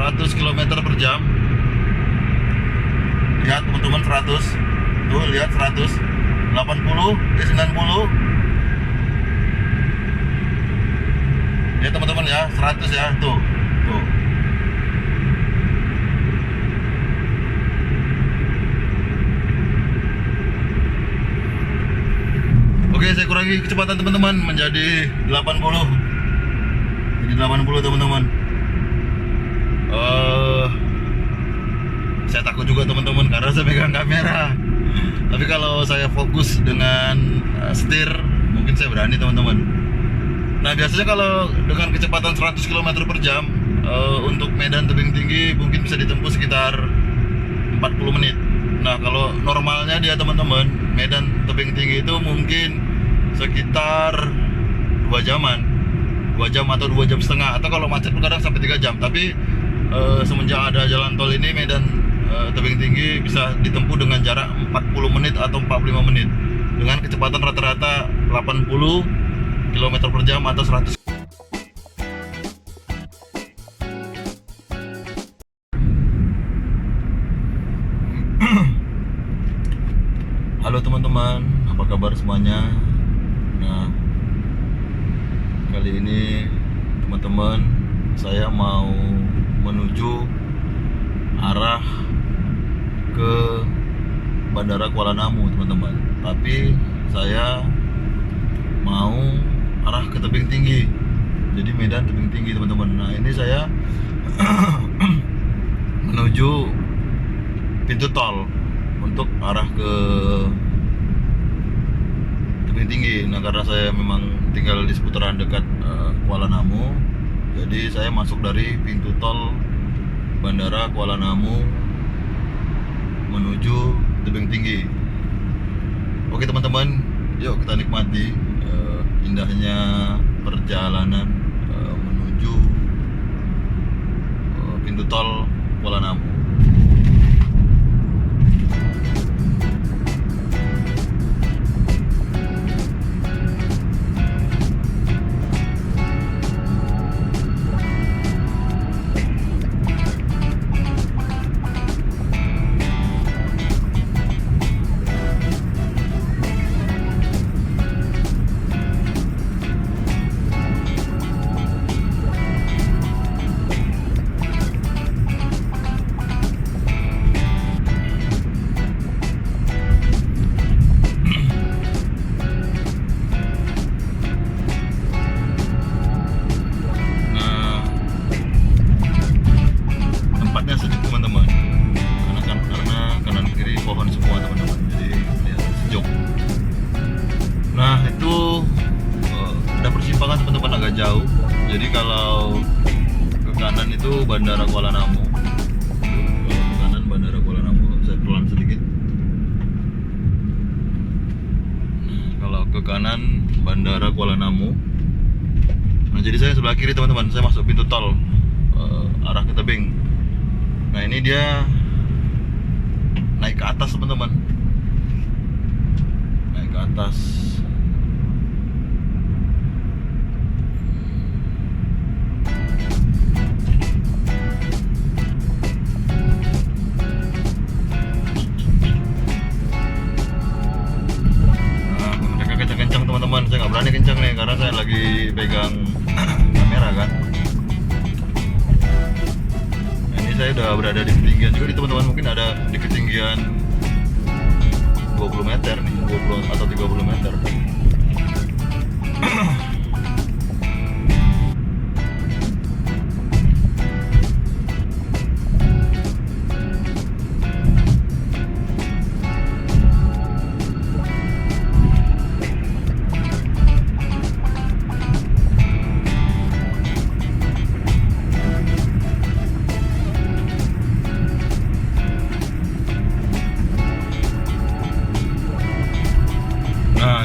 100 km per jam. Lihat teman-teman, 100. Tuh, lihat 100. 80, 90. Ya teman-teman ya, 100 ya, tuh. Tuh. Oke, saya kurangi kecepatan teman-teman menjadi 80. Jadi 80 teman-teman. Saya takut juga teman-teman karena saya pegang kamera. Tapi kalau saya fokus dengan setir, mungkin saya berani teman-teman. Nah, biasanya kalau dengan kecepatan 100 km per jam untuk medan tebing tinggi mungkin bisa ditempuh sekitar 40 menit. Nah, kalau normalnya dia teman-teman, medan tebing tinggi itu mungkin sekitar 2 jaman, 2 jam atau 2 jam setengah, atau kalau macet kadang sampai 3 jam. Tapi semenjak ada jalan tol ini, medan tebing tinggi bisa ditempuh dengan jarak 40 menit atau 45 menit dengan kecepatan rata-rata 80 km per jam atau 100. Halo teman-teman, apa kabar semuanya? Nah, kali ini teman-teman, saya mau menuju arah ke Bandara Kuala Namu teman-teman. Tapi saya mau arah ke tebing tinggi, jadi medan tebing tinggi teman-teman. Nah, ini saya menuju pintu tol untuk arah ke tebing tinggi. Nah, karena saya memang tinggal di seputaran dekat Kuala Namu, jadi saya masuk dari pintu tol Bandara Kuala Namu menuju tebing tinggi. Oke teman-teman, yuk kita nikmati indahnya perjalanan menuju pintu tol Kuala Namu. Jauh, jadi kalau ke kanan itu Bandara Kuala Namu, kalau ke kanan Bandara Kuala Namu, saya pelan sedikit. Kalau ke kanan Bandara Kuala Namu, nah jadi saya sebelah kiri teman-teman, saya masuk pintu tol arah ke tebing. Nah, ini dia naik ke atas teman-teman, naik ke atas. Saya nggak berani kencang nih karena saya lagi pegang kamera kan. Nah, ini saya udah berada di ketinggian juga nih teman-teman, mungkin ada di ketinggian 20 meter nih, 20 atau 30 meter.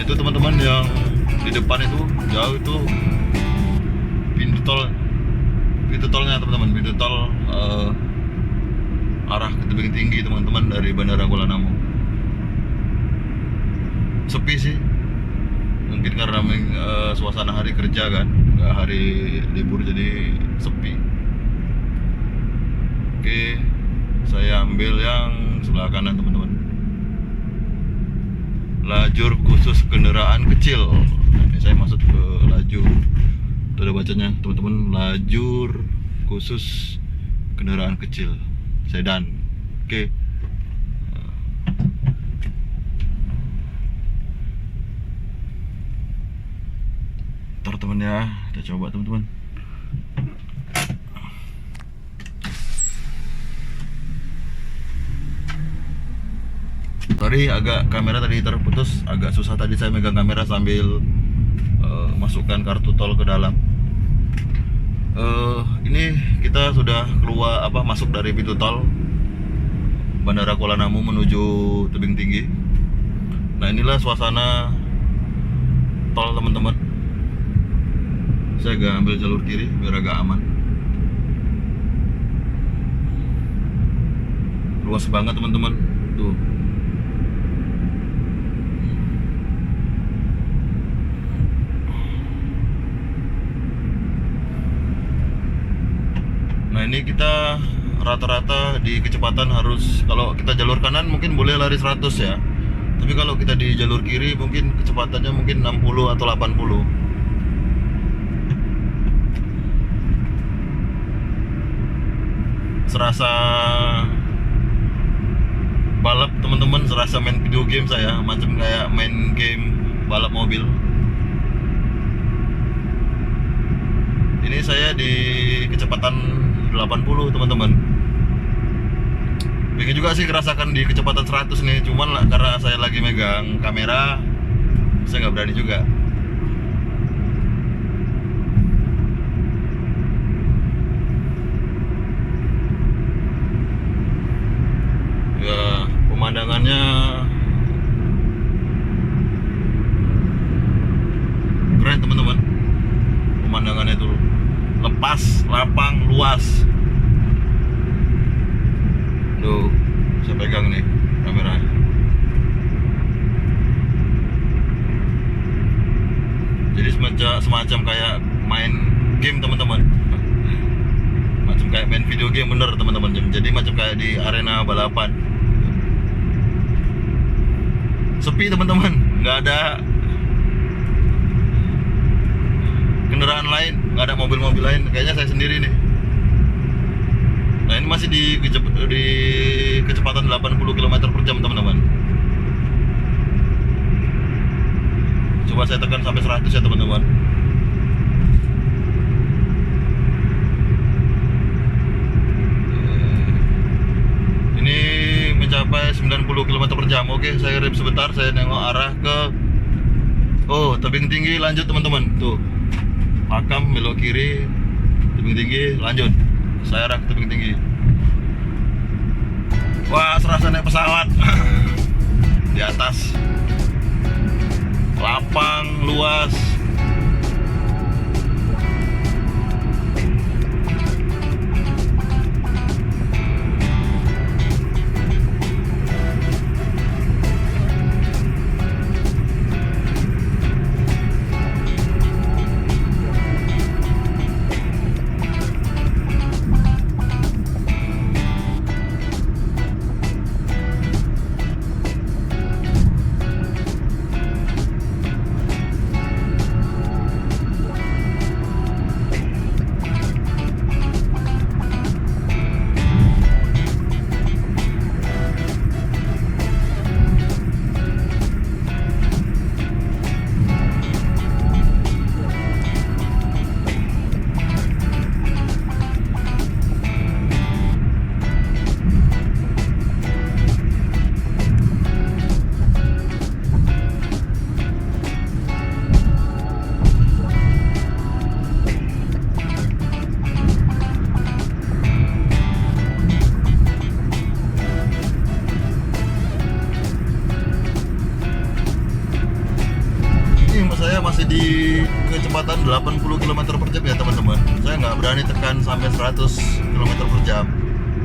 Itu teman-teman yang di depan itu jauh itu pintu tolnya teman-teman, pintu tol arah ke tebing tinggi teman-teman dari Bandara Kuala Namu. Sepi sih, mungkin karena suasana hari kerja kan, nggak hari libur jadi sepi. ambil yang sebelah kanan teman-teman, lajur khusus kendaraan kecil. Ini saya masuk ke lajur, itu ada bacanya teman-teman, lajur khusus kendaraan kecil sedan. Oke. Ntar teman ya, kita coba teman-teman. Tadi kamera tadi terputus, agak susah tadi saya megang kamera sambil masukkan kartu tol ke dalam. Ini kita sudah keluar masuk dari pintu tol Bandara Kuala Namu menuju Tebing Tinggi. Nah, inilah suasana tol teman-teman. Saya agak ambil jalur kiri biar agak aman. Luas banget teman-teman. Tuh. Nah, ini kita rata-rata di kecepatan harus, kalau kita jalur kanan mungkin boleh lari 100 ya. Tapi kalau kita di jalur kiri mungkin kecepatannya mungkin 60 atau 80. Serasa balap teman-teman, serasa main video game saya, macam kayak main game balap mobil. Ini saya di kecepatan 80 teman-teman. Pengen juga sih ngerasakan di kecepatan 100 nih, cuman lah, karena saya lagi megang kamera, saya nggak berani juga. Ya, pemandangannya keren teman-teman. Pemandangannya tuh lepas, lapang, luas. Tuh, saya pegang nih kamera. Jadi semacam kayak main game teman-teman. Macam kayak main video game bener teman-teman. Jadi macam kayak di arena balapan. Sepi teman-teman, nggak ada kendaraan lain, nggak ada mobil-mobil lain. Kayaknya saya sendiri nih. Nah, ini masih di kecepatan 80 km per jam teman-teman. Coba saya tekan sampai 100 ya teman-teman. Ini mencapai 90 km per jam. Oke, saya rem sebentar, saya nengok arah ke Tebing Tinggi, lanjut teman-teman. Tuh, Makam belok kiri, Tebing Tinggi, lanjut. Saya arah ke Tebing Tinggi. Wah, serasa naik pesawat. Di atas lapang, luas. Masih di kecepatan 80 km per jam ya teman-teman. Saya nggak berani tekan sampai 100 km per jam.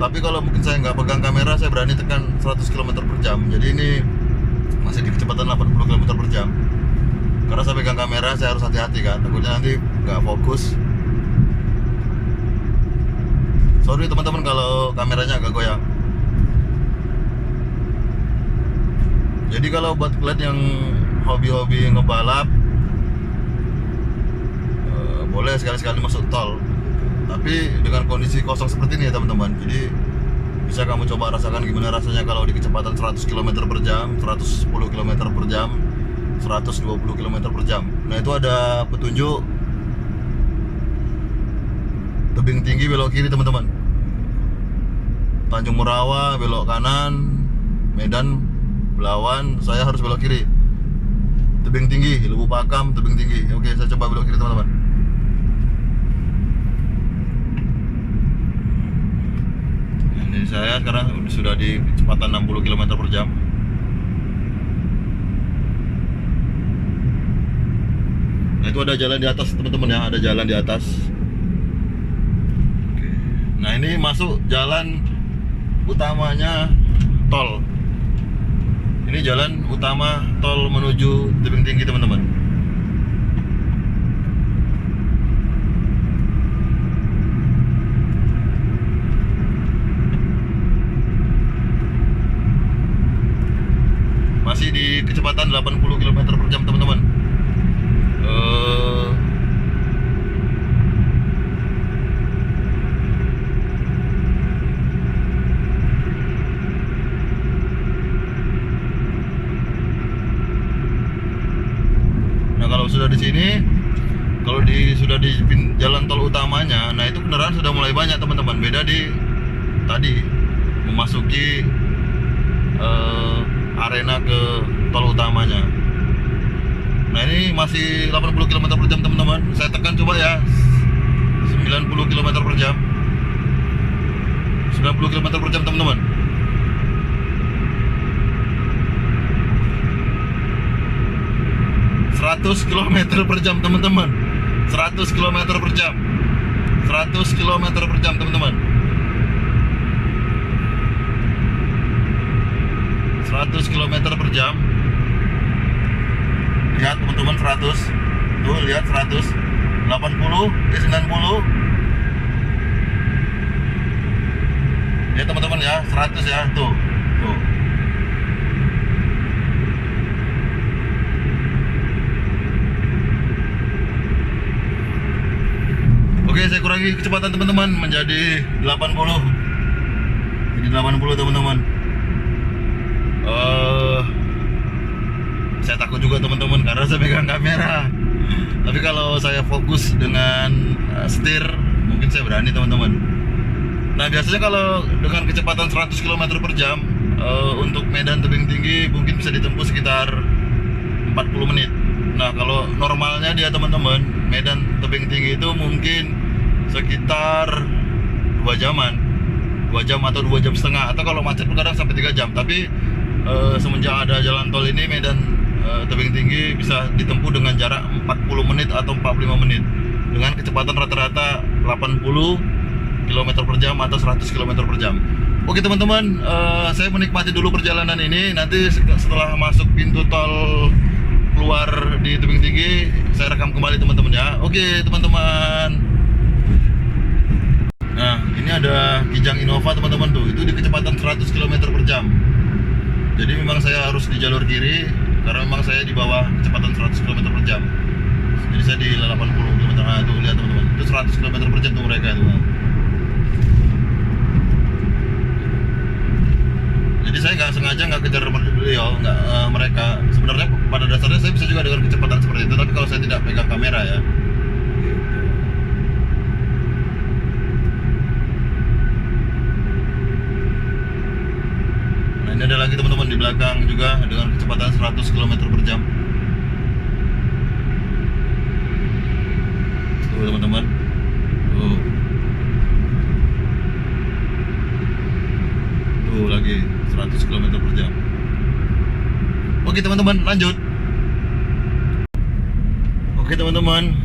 Tapi kalau mungkin saya nggak pegang kamera, saya berani tekan 100 km per jam. Jadi ini masih di kecepatan 80 km per jam. Karena saya pegang kamera, saya harus hati-hati kan. Takutnya nanti nggak fokus. Sorry teman-teman kalau kameranya agak goyang. Jadi kalau buat kalian yang hobi-hobi ngebalap, boleh sekali-sekali masuk tol. Tapi dengan kondisi kosong seperti ini ya teman-teman. Jadi bisa kamu coba rasakan gimana rasanya kalau di kecepatan 100 km per jam, 110 km per jam, 120 km per jam. Nah itu ada petunjuk tebing tinggi belok kiri teman-teman. Tanjung Merawa belok kanan, Medan Belawan saya harus belok kiri. Tebing tinggi, Lubu Pakam, tebing tinggi. Oke, saya coba belok kiri teman-teman. Ini saya sekarang sudah di kecepatan 60 km per jam. Nah itu ada jalan di atas teman-teman ya, ada jalan di atas. Oke. Nah ini masuk jalan utamanya tol. Ini jalan utama tol menuju tebing tinggi teman-teman. Masih di kecepatan 80 km per jam teman-teman. Nah kalau sudah di sini, sudah di jalan tol utamanya, nah itu kendaraan sudah mulai banyak teman-teman. Beda di tadi memasuki arena ke tol utamanya. Nah ini masih 80 km per jam teman-teman. Saya tekan coba ya, 90 km per jam, 90 km per jam teman-teman. km per jam teman-teman. 100 km per jam. 100 km per jam teman-teman. 100 km per jam. Lihat teman-teman 100. Tuh lihat 100. 80, 90. Ya teman-teman ya, 100 ya, tuh. Tuh. Oke, saya kurangi kecepatan teman-teman menjadi 80. Jadi 80 teman-teman. Saya takut juga teman-teman karena saya pegang kamera. Tapi kalau saya fokus dengan setir, mungkin saya berani teman-teman. Nah biasanya kalau dengan kecepatan 100 km per jam untuk medan tebing tinggi mungkin bisa ditempuh sekitar 40 menit. Nah kalau normalnya dia teman-teman, medan tebing tinggi itu mungkin sekitar 2 jaman, 2 jam atau 2 jam setengah, atau kalau macet kadang sampai 3 jam. Tapi semenjak ada jalan tol ini, medan tebing tinggi bisa ditempuh dengan jarak 40 menit atau 45 menit dengan kecepatan rata-rata 80 km per jam atau 100 km per jam. Oke teman-teman, saya menikmati dulu perjalanan ini. Nanti setelah masuk pintu tol keluar di tebing tinggi, saya rekam kembali teman-teman ya. Oke teman-teman. Nah ini ada Kijang Innova teman-teman tuh, itu di kecepatan 100 km per jam. Jadi memang saya harus di jalur kiri karena memang saya di bawah kecepatan 100 km per jam. Jadi saya di 80 km. Nah tuh lihat teman-teman, itu 100 km per jam tuh mereka tuh. Jadi saya nggak sengaja nggak kejar beliau, mereka. Sebenarnya pada dasarnya saya bisa juga dengan kecepatan seperti itu, tapi kalau saya tidak pegang kamera ya. Nah ini ada lagi teman-teman di belakang juga dengan kecepatan 100 km per jam. Tuh teman-teman. Tuh lagi 100 km per jam. Oke teman-teman, lanjut. Oke teman-teman,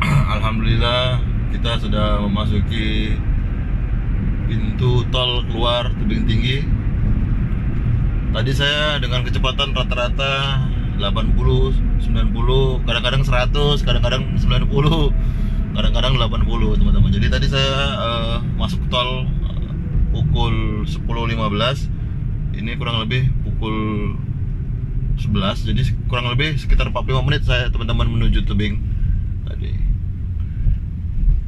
alhamdulillah kita sudah memasuki pintu tol keluar tebing tinggi. Tadi saya dengan kecepatan rata-rata 80, 90, kadang-kadang 100, kadang-kadang 90, kadang-kadang 80 teman-teman. Jadi tadi saya masuk tol pukul 10.15. Ini kurang lebih pukul 11, jadi kurang lebih sekitar 45 menit saya teman-teman menuju tebing tadi.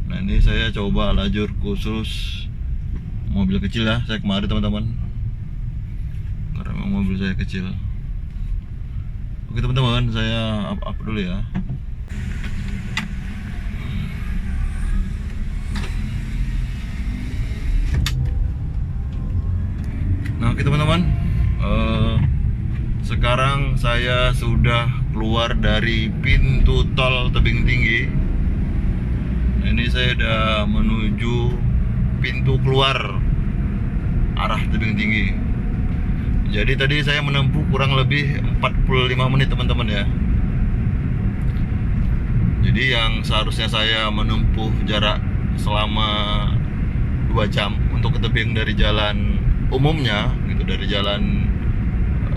Nah ini saya coba lajur khusus mobil kecil ya, saya kemarin teman-teman, karena memang mobil saya kecil. Oke teman-teman, saya up dulu ya. Nah oke teman-teman, sekarang saya sudah keluar dari pintu tol Tebing Tinggi. Nah, ini saya udah menuju pintu keluar arah Tebing Tinggi. Jadi tadi saya menempuh kurang lebih 45 menit teman-teman ya. Jadi yang seharusnya saya menempuh jarak selama 2 jam untuk ke tebing dari jalan umumnya gitu, dari jalan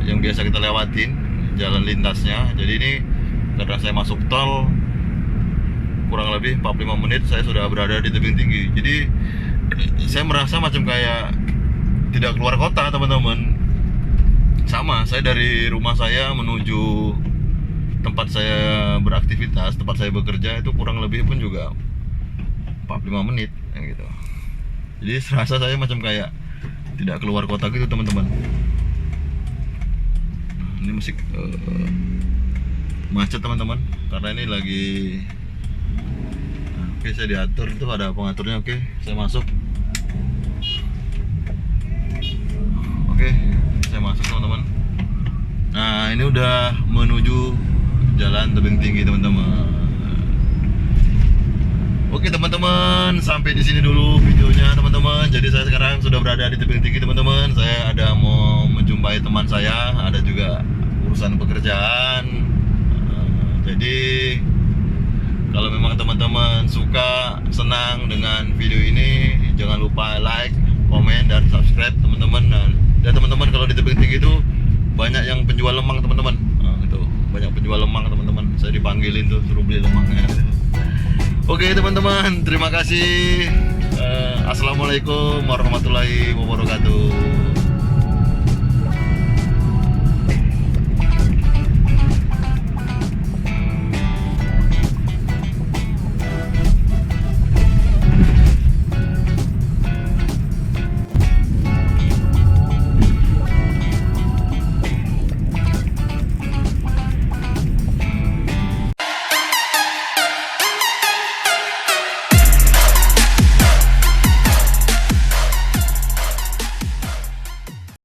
yang biasa kita lewatin, jalan lintasnya. Jadi ini karena saya masuk tol, kurang lebih 45 menit saya sudah berada di Tebing Tinggi. Jadi saya merasa macam kayak tidak keluar kota teman-teman. Sama, saya dari rumah saya menuju tempat saya beraktivitas, tempat saya bekerja itu kurang lebih pun juga 45 menit gitu. Jadi serasa saya macam kayak tidak keluar kota gitu teman-teman. Ini musik macet teman-teman, karena ini lagi oke, saya diatur, itu ada pengaturnya. Oke, saya masuk. Oke, saya masuk teman-teman. Nah ini udah menuju jalan Tebing Tinggi teman-teman. Oke teman-teman, sampai di sini dulu videonya teman-teman. Jadi saya sekarang sudah berada di Tebing Tinggi teman-teman. Saya ada mau menjumpai teman saya, ada juga urusan pekerjaan. Jadi kalau memang teman-teman suka, senang dengan video ini, jangan lupa like, komen, dan subscribe teman-teman. Dan teman-teman kalau di Tebing Tinggi itu banyak yang penjual lemang teman-teman. Nah, itu banyak penjual lemang teman-teman. Saya dipanggilin tuh suruh beli lemangnya. Oke teman-teman, terima kasih. Assalamualaikum warahmatullahi wabarakatuh.